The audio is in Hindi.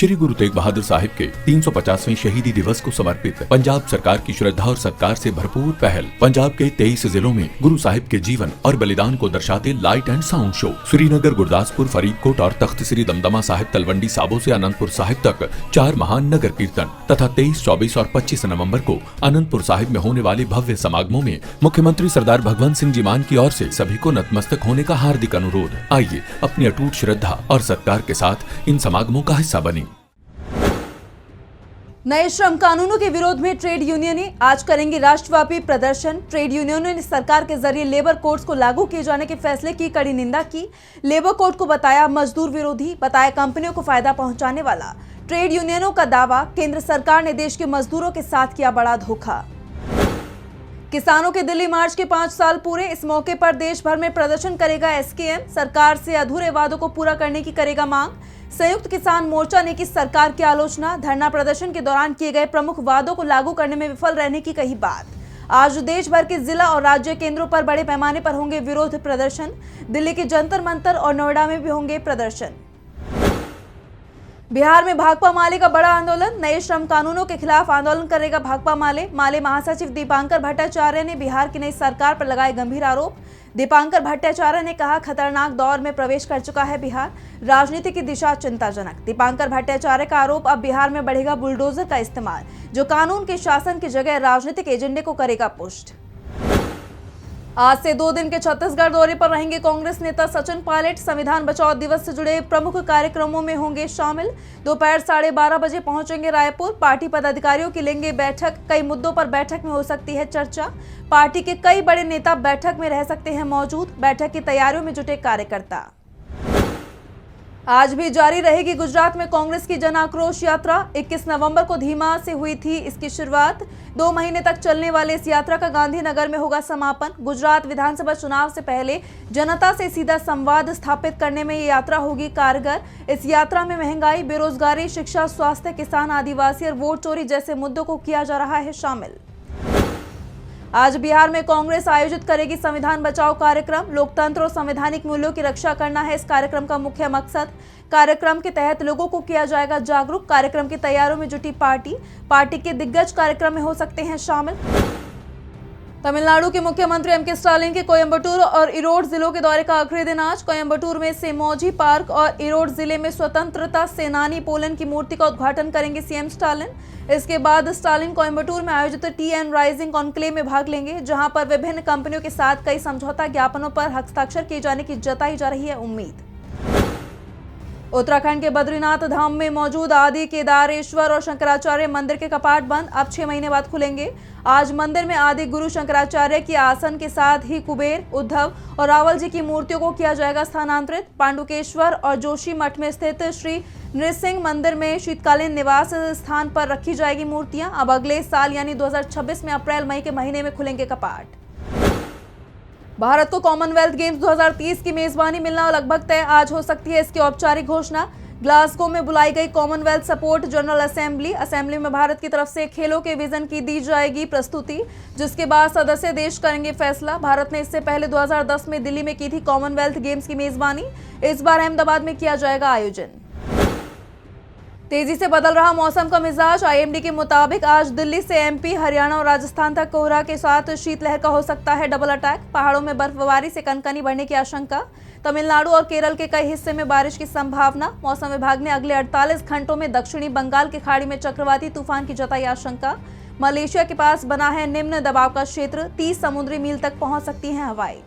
श्री गुरु तेग बहादुर साहिब के 350वें शहीदी दिवस को समर्पित पंजाब सरकार की श्रद्धा और सत्कार से भरपूर पहल। पंजाब के 23 जिलों में गुरु साहिब के जीवन और बलिदान को दर्शाते light and sound show Srinagar, Gurdaspur, Faridkot और तख्त श्री दमदमा साहिब, तलवंडी साबो से अनंतपुर साहिब तक 4 महान नगर कीर्तन तथा 23, 24 और 25 नवंबर को अनंतपुर साहिब में होने वाले भव्य समागमों में मुख्यमंत्री सरदार भगवंत सिंह जी मान की ओर से सभी को नतमस्तक होने का हार्दिक अनुरोध। आइए अपनी अटूट श्रद्धा और सत्कार के साथ इन समागमों का हिस्सा बने। नए श्रम कानूनों के विरोध में ट्रेड यूनियनें आज करेंगी राष्ट्रव्यापी प्रदर्शन। ट्रेड यूनियनों ने सरकार के जरिए लेबर कोड्स को लागू किए जाने के फैसले की कड़ी निंदा की। लेबर कोड को बताया मजदूर विरोधी, बताया कंपनियों को फायदा पहुंचाने वाला। ट्रेड यूनियनों का दावा, केंद्र सरकार ने देश के मजदूरों के साथ किया बड़ा धोखा। किसानों के दिल्ली मार्च के 5 साल पूरे। इस मौके पर देश भर में प्रदर्शन करेगा एसकेएम। सरकार से अधूरे वादों को पूरा करने की करेगा मांग। संयुक्त किसान मोर्चा ने की सरकार की आलोचना। धरना प्रदर्शन के दौरान किए गए प्रमुख वादों को लागू करने में विफल रहने की कही बात। आज देश भर के जिला और राज्य केंद्रों पर बड़े पैमाने पर होंगे विरोध प्रदर्शन। दिल्ली के जंतर मंतर और नोएडा में भी होंगे प्रदर्शन। बिहार में भाकपा माले का बड़ा आंदोलन। नए श्रम कानूनों के खिलाफ आंदोलन करेगा भाकपा माले महासचिव दीपांकर भट्टाचार्य ने बिहार की नई सरकार पर लगाए गंभीर आरोप। दीपांकर भट्टाचार्य ने कहा, खतरनाक दौर में प्रवेश कर चुका है बिहार, राजनीति की दिशा चिंताजनक। दीपांकर भट्टाचार्य का आरोप, अब बिहार में बढ़ेगा बुलडोजर का इस्तेमाल, जो कानून के शासन की जगह राजनीतिक एजेंडे को करेगा पुष्ट। आज से 2 दिन के छत्तीसगढ़ दौरे पर रहेंगे कांग्रेस नेता सचिन पायलट। संविधान बचाओ दिवस से जुड़े प्रमुख कार्यक्रमों में होंगे शामिल। दोपहर 12:30 बजे पहुंचेंगे रायपुर। पार्टी पदाधिकारियों की लेंगे बैठक। कई मुद्दों पर बैठक में हो सकती है चर्चा। पार्टी के कई बड़े नेता बैठक में रह सकते हैं मौजूद। बैठक की तैयारियों में जुटे कार्यकर्ता। आज भी जारी रहेगी गुजरात में कांग्रेस की जन आक्रोश यात्रा। 21 नवंबर को धीमा से हुई थी इसकी शुरुआत। 2 महीने तक चलने वाले इस यात्रा का गांधीनगर में होगा समापन। गुजरात विधानसभा चुनाव से पहले जनता से सीधा संवाद स्थापित करने में ये यात्रा होगी कारगर। इस यात्रा में महंगाई, बेरोजगारी, शिक्षा, स्वास्थ्य, किसान, आदिवासी और वोट चोरी जैसे मुद्दों को किया जा रहा है शामिल। आज बिहार में कांग्रेस आयोजित करेगी संविधान बचाओ कार्यक्रम। लोकतंत्र और संवैधानिक मूल्यों की रक्षा करना है इस कार्यक्रम का मुख्य मकसद। कार्यक्रम के तहत लोगों को किया जाएगा जागरूक। कार्यक्रम की तैयारियों में जुटी पार्टी के दिग्गज कार्यक्रम में हो सकते हैं शामिल। तमिलनाडु के मुख्यमंत्री एमके स्टालिन के कोयम्बटूर और इरोड जिलों के दौरे का आखिरी दिन आज। कोयम्बटूर में सेमोजी पार्क और इरोड जिले में स्वतंत्रता सेनानी पोलन की मूर्ति का उद्घाटन करेंगे सीएम स्टालिन। इसके बाद स्टालिन कोयम्बटूर में आयोजित टीएन राइजिंग कॉन्क्लेव में भाग लेंगे, जहां पर विभिन्न कंपनियों के साथ कई समझौता ज्ञापनों पर हस्ताक्षर किए जाने की जताई जा रही है उम्मीद। उत्तराखंड के बद्रीनाथ धाम में मौजूद आदि केदारेश्वर और शंकराचार्य मंदिर के कपाट बंद, अब 6 महीने बाद खुलेंगे। आज मंदिर में आदि गुरु शंकराचार्य की आसन के साथ ही कुबेर, उद्धव और रावल जी की मूर्तियों को किया जाएगा स्थानांतरित। पांडुकेश्वर और जोशी मठ में स्थित श्री नृसिंह मंदिर में शीतकालीन निवास स्थान पर रखी जाएगी मूर्तियां। अब अगले साल यानी 2026 में अप्रैल मई के महीने में खुलेंगे कपाट। भारत को कॉमनवेल्थ गेम्स 2030 की मेजबानी मिलना लगभग तय, आज हो सकती है इसकी औपचारिक घोषणा। ग्लासगो में बुलाई गई कॉमनवेल्थ सपोर्ट जनरल असेंबली में भारत की तरफ से खेलों के विजन की दी जाएगी प्रस्तुति, जिसके बाद सदस्य देश करेंगे फैसला। भारत ने इससे पहले 2010 में दिल्ली में की थी कॉमनवेल्थ गेम्स की मेजबानी। इस बार अहमदाबाद में किया जाएगा आयोजन। तेजी से बदल रहा मौसम का मिजाज। आईएमडी के मुताबिक आज दिल्ली से एमपी, हरियाणा और राजस्थान तक कोहरा के साथ शीतलहर का हो सकता है डबल अटैक। पहाड़ों में बर्फबारी से कनकनी बढ़ने की आशंका। तमिलनाडु और केरल के कई हिस्से में बारिश की संभावना। मौसम विभाग ने अगले 48 घंटों में दक्षिणी बंगाल की खाड़ी में चक्रवाती तूफान की जताई आशंका। मलेशिया के पास बना है निम्न दबाव का क्षेत्र, 30 समुद्री मील तक पहुंच सकती हैं हवाएं।